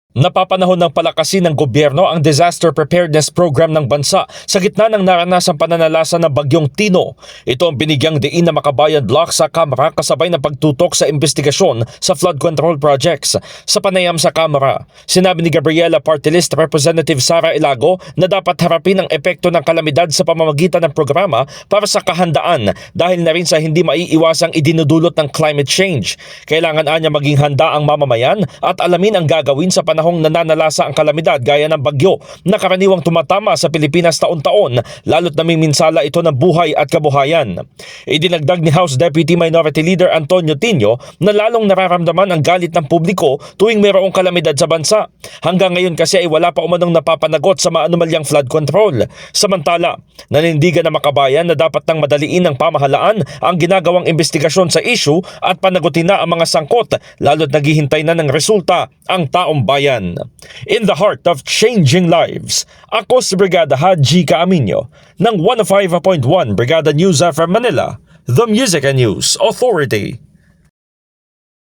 Napapanahon ng palakasin ng gobyerno ang disaster preparedness program ng bansa sa gitna ng naranasang pananalasa ng bagyong Tino. Ito ang binigyang diin na Makabayan Block sa Kamara kasabay ng pagtutok sa investigasyon sa flood control projects. Sa panayam sa Kamara, sinabi ni Gabriela Party List Representative Sara Ilago na dapat harapin ang epekto ng kalamidad sa pamamagitan ng programa para sa kahandaan dahil na rin sa hindi maiiwasang idinudulot ng climate change. Kailangan anya maging handa ang mamamayan at alamin ang gagawin sa panahong nananalasa ang kalamidad gaya ng bagyo na karaniwang tumatama sa Pilipinas taon-taon, lalo't namiminsala ito ng buhay at kabuhayan. Idinagdag ni House Deputy Minority Leader Antonio Tino na lalong nararamdaman ang galit ng publiko tuwing mayroong kalamidad sa bansa. Hanggang ngayon kasi ay wala pa umanong napapanagot sa maanumalyang flood control. Samantala, nanindigan na Makabayan na dapat nang madaliin ng pamahalaan ang ginagawang investigasyon sa issue at panagutin na ang mga sangkot, lalo't naghihintay na ng resulta ang taong bayan. In the heart of changing lives, ako si Brigada Haji Caaminio ng 105.1 Brigada News FM Manila, The Music and News Authority.